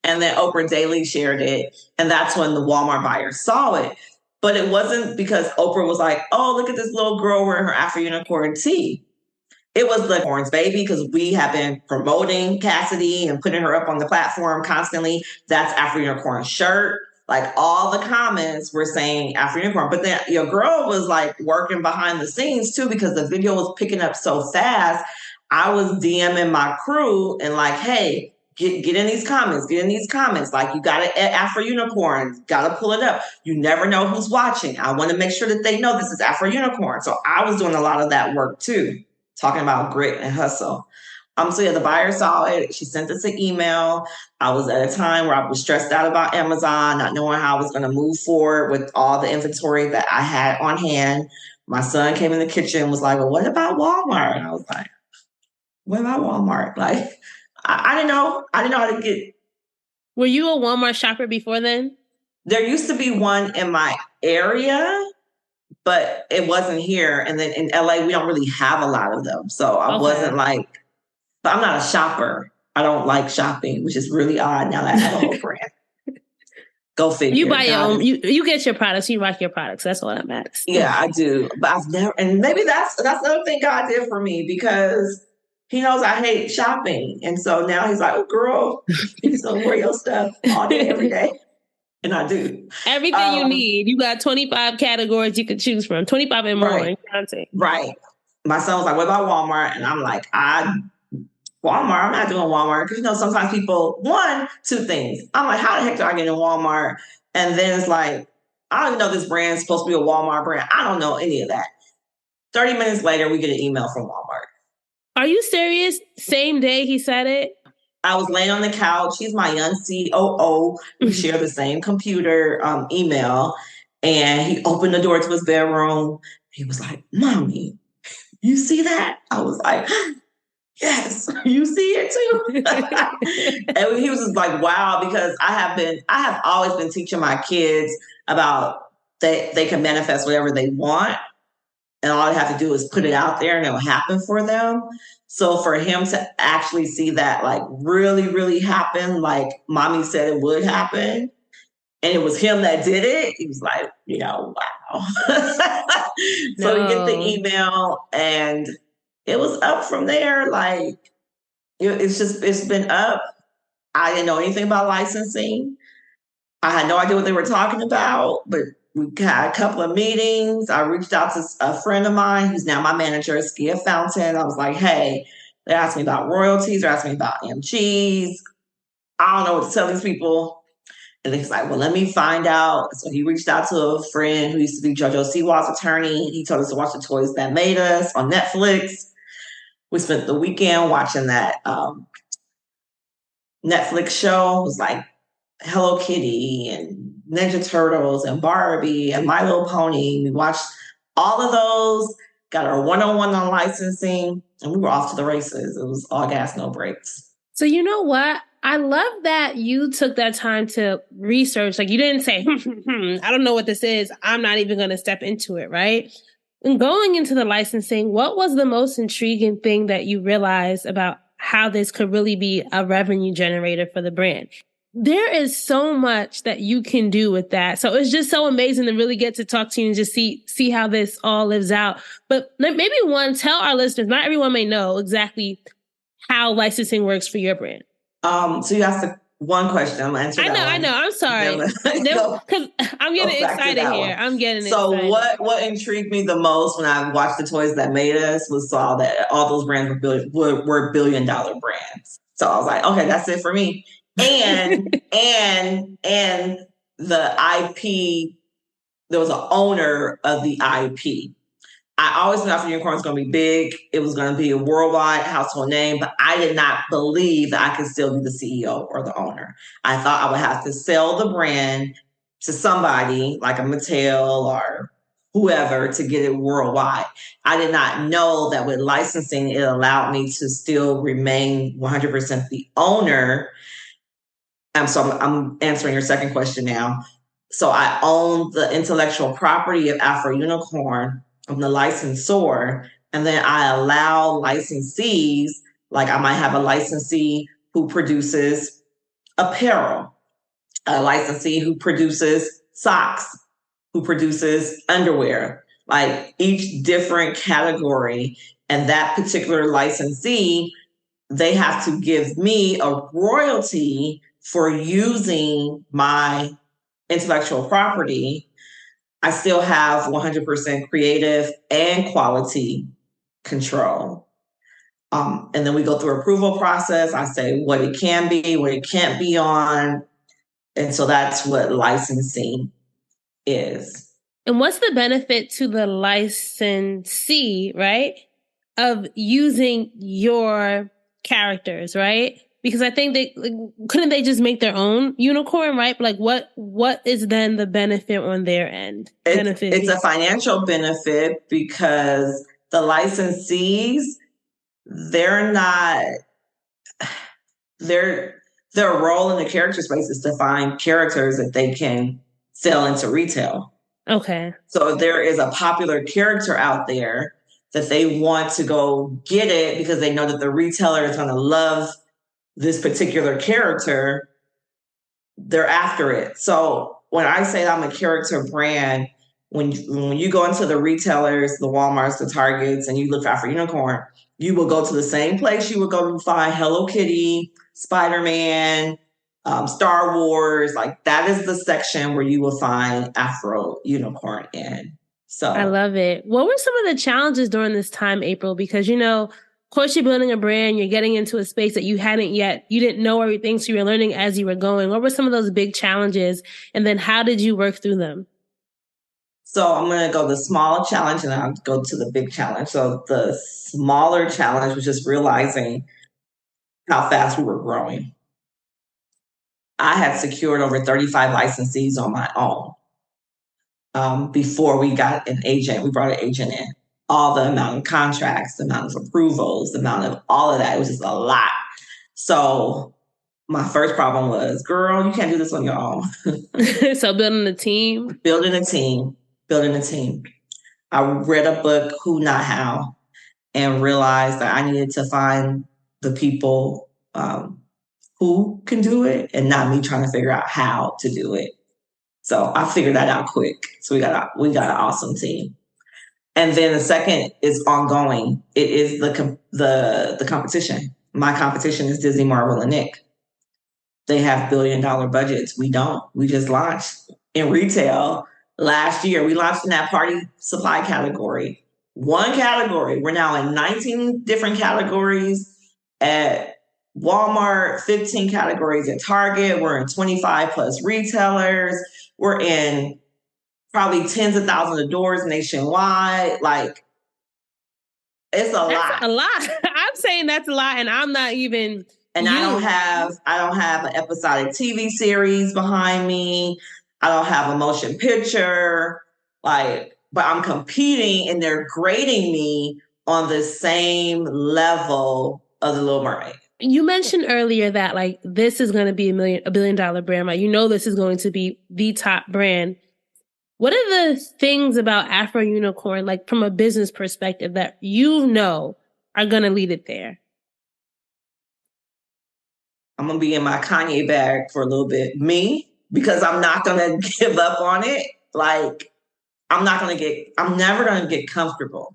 And then Oprah Daily shared it. And that's when the Walmart buyers saw it. But it wasn't because Oprah was like, oh, look at this little girl wearing her Afro Unicorn tee. It was the Unicorns, baby, because we have been promoting Cassidy and putting her up on the platform constantly. That's Afro Unicorn shirt. Like, all the comments were saying Afro Unicorn. But then your girl was like working behind the scenes too, because the video was picking up so fast. I was DMing my crew and like, hey, get in these comments, Like, you got to Afro Unicorn, got to pull it up. You never know who's watching. I want to make sure that they know this is Afro Unicorn. So I was doing a lot of that work too, talking about grit and hustle. So yeah, the buyer saw it. She sent us an email. I was at a time where I was stressed out about Amazon, not knowing how I was going to move forward with all the inventory that I had on hand. My son came in the kitchen and was like, well, what about Walmart? And I was like, what about Walmart? Like, I didn't know. I didn't know how to get. Were you a Walmart shopper before then? There used to be one in my area, but it wasn't here. And then in LA, we don't really have a lot of them. So I wasn't like, but I'm not a shopper. I don't like shopping, which is really odd now that I have a whole brand. Go figure. You buy your own, you get your products, you rock your products. That's all that matters. Yeah, I do. But I've never, and maybe that's another thing God did for me, because he knows I hate shopping. And so now he's like, oh, girl, you just gonna wear your stuff all day, every day. And I do. Everything you need. You got 25 categories you could choose from, 25 and more in content. Right. My son was like, what about Walmart? And I'm like, Walmart, I'm not doing Walmart. Because, sometimes people, two things. I'm like, how the heck do I get in Walmart? And then it's like, I don't even know this brand's supposed to be a Walmart brand. I don't know any of that. 30 minutes later, we get an email from Walmart. Are you serious? Same day he said it? I was laying on the couch. He's my young COO. We share the same computer email. And he opened the door to his bedroom. He was like, Mommy, you see that? I was like, yes, you see it too. And he was just like, wow, because I have always been teaching my kids about they can manifest whatever they want. And all they have to do is put it out there and it'll happen for them. So for him to actually see that like really, really happen, like Mommy said it would happen, and it was him that did it, he was like, wow. So we get the email, and it was up from there. Like, it's been up. I didn't know anything about licensing. I had no idea what they were talking about, but we had a couple of meetings. I reached out to a friend of mine who's now my manager at Skia Fountain. I was like, hey, they asked me about royalties. They're asking me about MGs. I don't know what to tell these people. And he's like, well, let me find out. So he reached out to a friend who used to be JoJo Siwa's attorney. He told us to watch The Toys That Made Us on Netflix. We spent the weekend watching that Netflix show. It was like Hello Kitty and Ninja Turtles and Barbie and My Little Pony. We watched all of those, got our one-on-one on licensing, and we were off to the races. It was all gas, no brakes. So you know what? I love that you took that time to research. Like, you didn't say, I don't know what this is. I'm not even going to step into it, right? And going into the licensing, what was the most intriguing thing that you realized about how this could really be a revenue generator for the brand? There is so much that you can do with that. So it's just so amazing to really get to talk to you and just see how this all lives out. But maybe tell our listeners, not everyone may know exactly how licensing works for your brand. So you asked one question. I'm answering. I know. I'm sorry. Because I'm getting excited here. I'm getting excited. So what intrigued me the most when I watched The Toys That Made Us was saw that all those brands were billion-dollar brands. So I was like, okay, that's it for me. And and the IP, there was an owner of the IP. I always knew Afro Unicorn was going to be big. It was going to be a worldwide household name, but I did not believe that I could still be the CEO or the owner. I thought I would have to sell the brand to somebody like a Mattel or whoever to get it worldwide. I did not know that with licensing, it allowed me to still remain 100% the owner. So I'm answering your second question now. So I own the intellectual property of Afro Unicorn. I'm the licensor, and then I allow licensees, like I might have a licensee who produces apparel, a licensee who produces socks, who produces underwear, like each different category. And that particular licensee, they have to give me a royalty for using my intellectual property. I still have 100% creative and quality control. And then we go through approval process. I say what it can be, what it can't be on. And so that's what licensing is. And what's the benefit to the licensee, right, of using your characters, right? Because I think couldn't they just make their own unicorn, right? Like what is then the benefit on their end? It's a financial benefit because the licensees, their role in the character space is to find characters that they can sell into retail. Okay. So if there is a popular character out there that they want to go get it because they know that the retailer is going to love this particular character, they're after it. So when I say I'm a character brand, when you go into the retailers, the Walmarts, the Targets, and you look for Afro Unicorn, you will go to the same place you would go to find Hello Kitty, Spider-Man, Star Wars. Like that is the section where you will find Afro Unicorn in. So I love it. What were some of the challenges during this time, April? Because, of course, you're building a brand, you're getting into a space that you didn't know everything, so you were learning as you were going. What were some of those big challenges? And then how did you work through them? So I'm going to go the small challenge and then I'll go to the big challenge. So the smaller challenge was just realizing how fast we were growing. I had secured over 35 licensees on my own before we got an agent. We brought an agent in. All the amount of contracts, the amount of approvals, the amount of all of that. It was just a lot. So my first problem was, girl, you can't do this on your own. So building a team. I read a book, Who Not How, and realized that I needed to find the people who can do it and not me trying to figure out how to do it. So I figured that out quick. So we got an awesome team. And then the second is ongoing. It is the competition. My competition is Disney, Marvel, and Nick. They have billion-dollar budgets. We don't. We just launched in retail last year. We launched in that party supply category. One category. We're now in 19 different categories at Walmart, 15 categories at Target. We're in 25 plus retailers. We're in probably tens of thousands of doors nationwide. Like, it's That's a lot. I'm saying that's a lot, and I'm not even. And I don't have an episodic TV series behind me. I don't have a motion picture. But I'm competing, and they're grading me on the same level of The Little Mermaid. You mentioned earlier that like this is going to be a billion-dollar brand. Like, you know, this is going to be the top brand. What are the things about Afro Unicorn, like from a business perspective, that you know are going to lead it there? I'm going to be in my Kanye bag for a little bit. Me, because I'm not going to give up on it. Like, I'm never going to get comfortable.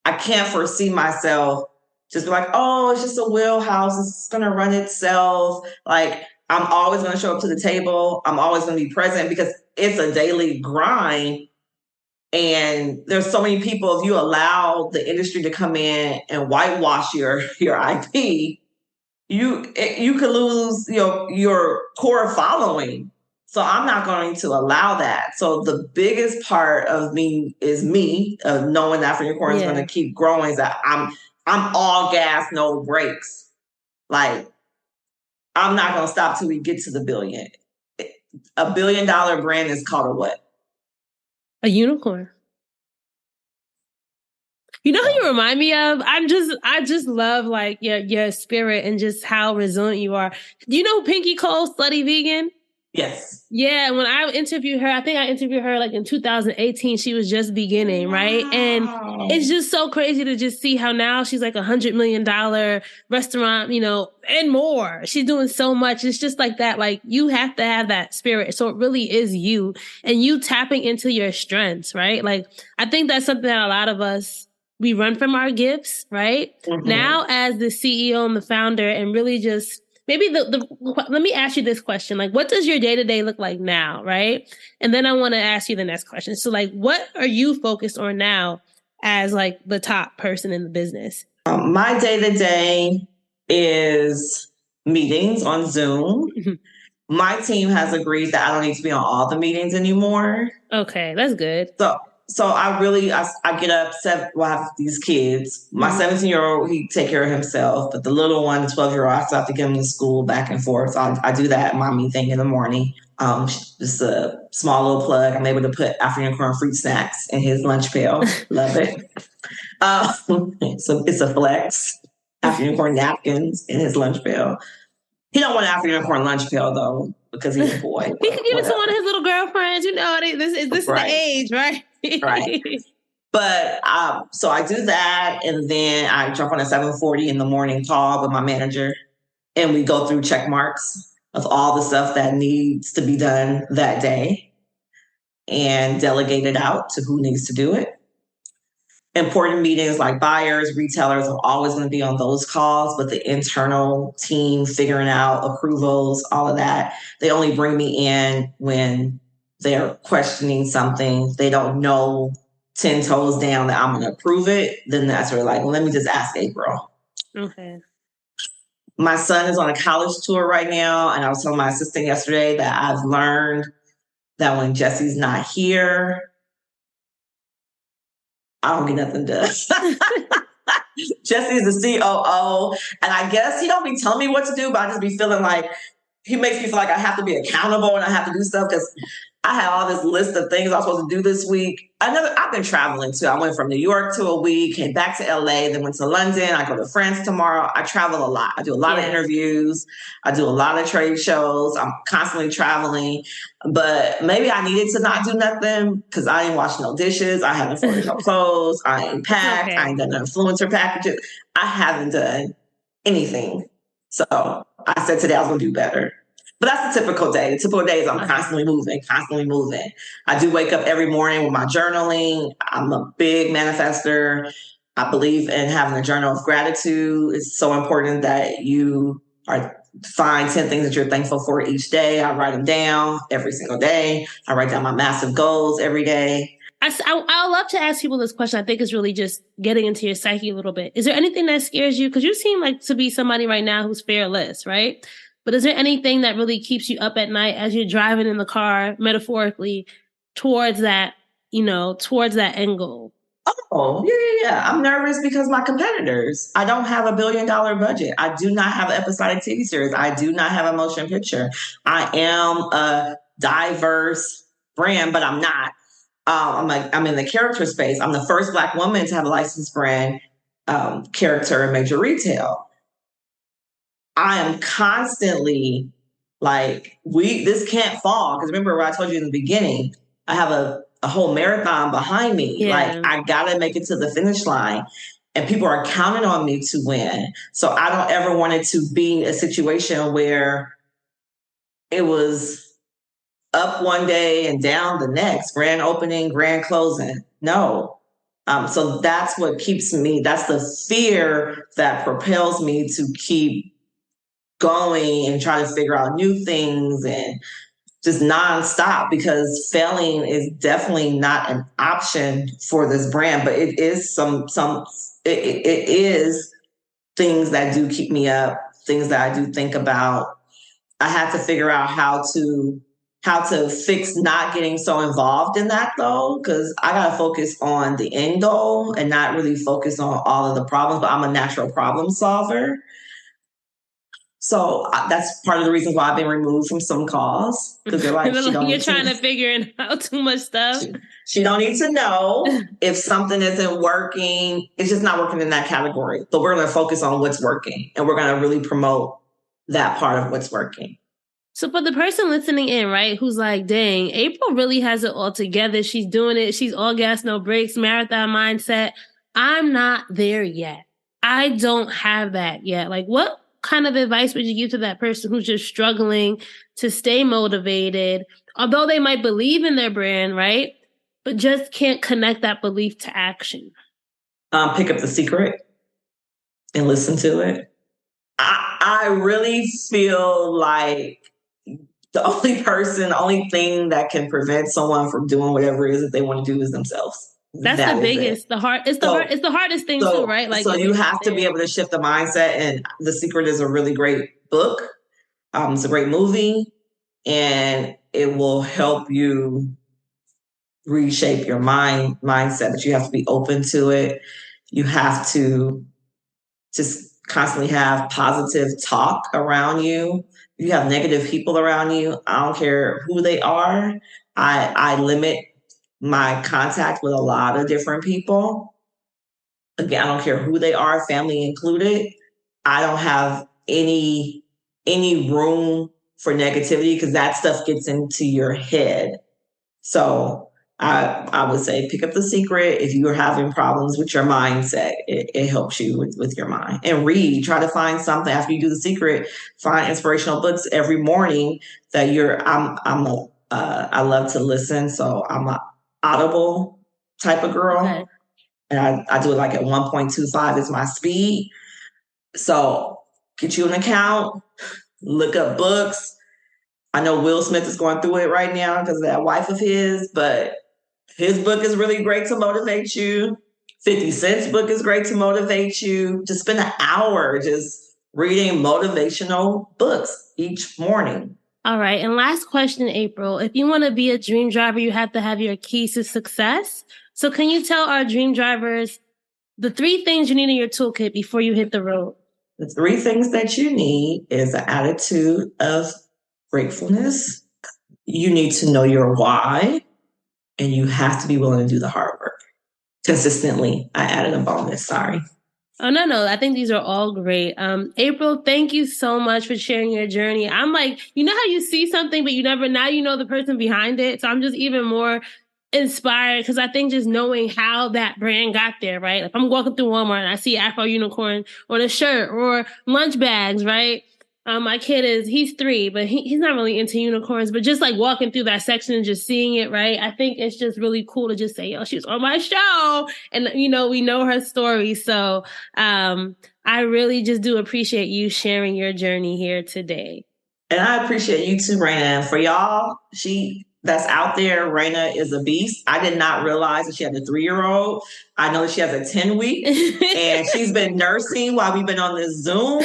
I can't foresee myself just be like, oh, it's just a wheelhouse. It's going to run itself. Like, I'm always going to show up to the table. I'm always going to be present because it's a daily grind. And there's so many people, if you allow the industry to come in and whitewash your IP, you could lose your core following. So I'm not going to allow that. So the biggest part of me of knowing that Afro Unicorn is going to keep growing is that I'm all gas, no brakes. Like, I'm not going to stop till we get to the billion. $1 billion brand is called a what? A unicorn. You know who you remind me of? I just love like your spirit and just how resilient you are. Do you know Pinky Cole, Slutty Vegan? Yes. Yeah, when I interviewed her, I think I interviewed her like in 2018. She was just beginning, right? And it's just so crazy to just see how now she's like $100 million restaurant, and more. She's doing so much. It's just like that. Like, you have to have that spirit. So it really is you and you tapping into your strengths, right? Like, I think that's something that a lot of us, we run from our gifts, right? Mm-hmm. Now, as the CEO and the founder, and really just maybe let me ask you this question. Like, what does your day-to-day look like now, right? And then I want to ask you the next question. So, like, what are you focused on now as, like, the top person in the business? My day-to-day is meetings on Zoom. Mm-hmm. My team has agreed that I don't need to be on all the meetings anymore. Okay, that's good. So I get up, I have these kids. My 17-year-old, he take care of himself, but the little one, the 12-year-old, I still have to get him to school back and forth. So I do that mommy thing in the morning. Just a small little plug. I'm able to put Afro Unicorn fruit snacks in his lunch pail. Love it. So it's a flex. Afro Unicorn napkins in his lunch pail. He don't want an Afro Unicorn lunch pail though, because he's a boy. He could give it to one of his little girlfriends. This is right. The age, right? Right. But so I do that, and then I jump on a 7:40 in the morning call with my manager, and we go through check marks of all the stuff that needs to be done that day and delegate it out to who needs to do it. Important meetings like buyers, retailers are always going to be on those calls, but the internal team figuring out approvals, all of that, they only bring me in when they're questioning something. They don't know 10 toes down that I'm going to approve it. Then that's where like, well, let me just ask April. Okay. My son is on a college tour right now. And I was telling my assistant yesterday that I've learned that when Jesse's not here, I don't get nothing done. Jesse is the COO. And I guess he don't be telling me what to do, but I just be feeling like he makes me feel like I have to be accountable and I have to do stuff because I had all this list of things I was supposed to do this week. I've been traveling too. I went from New York to a week, came back to LA, then went to London. I go to France tomorrow. I travel a lot. I do a lot of interviews. I do a lot of trade shows. I'm constantly traveling. But maybe I needed to not do nothing because I ain't washing no dishes. I haven't folded no clothes. I ain't packed. Okay. I ain't done no influencer packages. I haven't done anything. So I said today I was going to do better. But that's the typical day. The typical day is I'm constantly moving, constantly moving. I do wake up every morning with my journaling. I'm a big manifester. I believe in having a journal of gratitude. It's so important that you find 10 things that you're thankful for each day. I write them down every single day. I write down my massive goals every day. I love to ask people this question. I think it's really just getting into your psyche a little bit. Is there anything that scares you? Because you seem like to be somebody right now who's fearless, right? But is there anything that really keeps you up at night as you're driving in the car, metaphorically, towards that, towards that end goal? Oh, yeah. I'm nervous because my competitors. I don't have $1 billion budget. I do not have an episodic TV series. I do not have a motion picture. I am a diverse brand, but I'm not. I'm in the character space. I'm the first Black woman to have a licensed brand character in major retail. I am constantly like, this can't fall. Because remember what I told you in the beginning, I have a whole marathon behind me. Yeah. Like, I got to make it to the finish line. And people are counting on me to win. So I don't ever want it to be a situation where it was up one day and down the next, grand opening, grand closing. No. So that's what keeps me, that's the fear that propels me to keep going and try to figure out new things and just nonstop, because failing is definitely not an option for this brand, but it is it is things that do keep me up, things that I do think about. I had to figure out how to fix not getting so involved in that, though, because I got to focus on the end goal and not really focus on all of the problems, but I'm a natural problem solver. So that's part of the reasons why I've been removed from some calls, because they're like, you're trying to figure out too much stuff. She don't need to know if something isn't working. It's just not working in that category. So we're going to focus on what's working, and we're going to really promote that part of what's working. So for the person listening in, right, who's like, dang, April really has it all together. She's doing it. She's all gas, no brakes, marathon mindset. I'm not there yet. I don't have that yet. Like, what kind of advice would you give to that person who's just struggling to stay motivated, although they might believe in their brand, right? But just can't connect that belief to action? Pick up The Secret and listen to it. I really feel like the only thing that can prevent someone from doing whatever it is that they want to do is themselves. That's the biggest. It's the hardest thing too, right? Like, so you have to be able to shift the mindset. And The Secret is a really great book. It's a great movie, and it will help you reshape your mindset. But you have to be open to it. You have to just constantly have positive talk around you. If you have negative people around you, I don't care who they are. I limit my contact with a lot of different people. Again, I don't care who they are, family included. I don't have any room for negativity, because that stuff gets into your head. So I would say pick up The Secret. If you're having problems with your mindset, it helps you with your mind. And read. Try to find something after you do The Secret. Find inspirational books every morning that I love to listen, so I'm a Audible type of girl. Okay. And I do it like at 1.25 is my speed. So get you an account, look up books. I know Will Smith is going through it right now because of that wife of his, but his book is really great to motivate you. 50 Cent's book is great to motivate you. Just spend an hour just reading motivational books each morning. All right. And last question, April. If you want to be a dream driver, you have to have your keys to success. So can you tell our dream drivers the 3 things you need in your toolkit before you hit the road? The 3 things that you need is an attitude of gratefulness. You need to know your why, and you have to be willing to do the hard work consistently. I added a bonus. Sorry. Oh, no. I think these are all great. April, thank you so much for sharing your journey. I'm like, you know how you see something, but now you know the person behind it. So I'm just even more inspired, because I think just knowing how that brand got there, right? If I'm walking through Walmart and I see Afro Unicorn on a shirt or lunch bags, right? My kid he's 3, but he's not really into unicorns, but just like walking through that section and just seeing it, right? I think it's just really cool to just say, yo, she was on my show. And, we know her story. So I really just do appreciate you sharing your journey here today. And I appreciate you too, Raina. And for y'all, that's out there, Raina is a beast. I did not realize that she had a 3-year-old. I know that she has a 10-week, and she's been nursing while we've been on this Zoom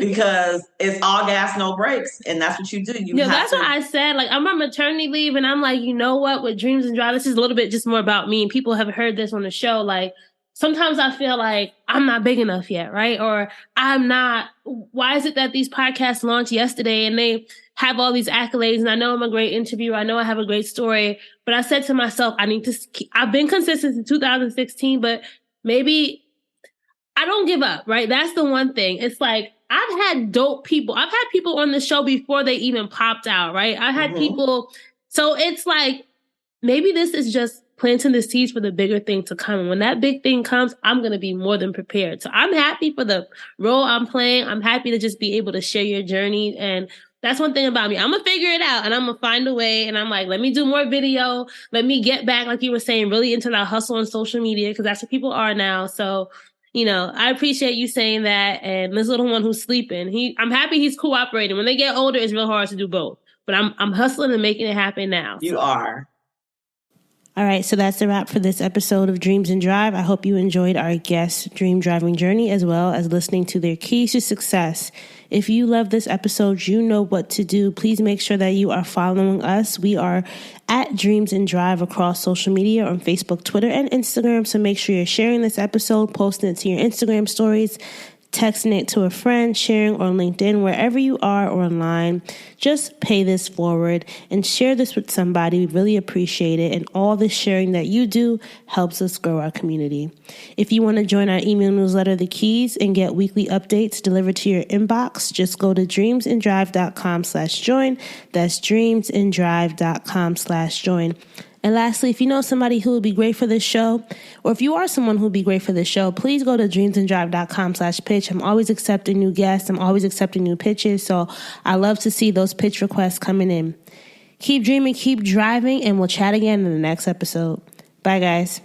because it's all gas, no breaks. And that's what you do. That's what I said. Like, I'm on maternity leave, and I'm like, you know what? With Dreams and Drive, this is a little bit just more about me. And people have heard this on the show. Like, sometimes I feel like I'm not big enough yet, right? Or why is it that these podcasts launched yesterday and they have all these accolades? And I know I'm a great interviewer. I know I have a great story, but I said to myself, I've been consistent in 2016, but maybe I don't give up, right? That's the one thing. It's like, I've had dope people. I've had people on the show before they even popped out, right? I've had people. So it's like, maybe this is just planting the seeds for the bigger thing to come. And when that big thing comes, I'm going to be more than prepared. So I'm happy for the role I'm playing. I'm happy to just be able to share your journey. And that's one thing about me. I'm going to figure it out and I'm going to find a way. And I'm like, let me do more video. Let me get back, like you were saying, really into that hustle on social media, because that's what people are now. So, I appreciate you saying that. And this little one who's sleeping, I'm happy he's cooperating. When they get older, it's real hard to do both. But I'm hustling and making it happen now. You are. All right, so that's a wrap for this episode of Dreams and Drive. I hope you enjoyed our guest's dream driving journey as well as listening to their keys to success. If you love this episode, you know what to do. Please make sure that you are following us. We are at Dreams and Drive across social media on Facebook, Twitter, and Instagram. So make sure you're sharing this episode, posting it to your Instagram stories, texting it to a friend, sharing on LinkedIn, wherever you are or online. Just pay this forward and share this with somebody. We really appreciate it. And all the sharing that you do helps us grow our community. If you want to join our email newsletter, The Keys, and get weekly updates delivered to your inbox, just go to dreamsanddrive.com/join. That's dreamsanddrive.com/join. And lastly, if you know somebody who would be great for this show, or if you are someone who would be great for this show, please go to dreamsanddrive.com/pitch. I'm always accepting new guests. I'm always accepting new pitches. So I love to see those pitch requests coming in. Keep dreaming, keep driving, and we'll chat again in the next episode. Bye, guys.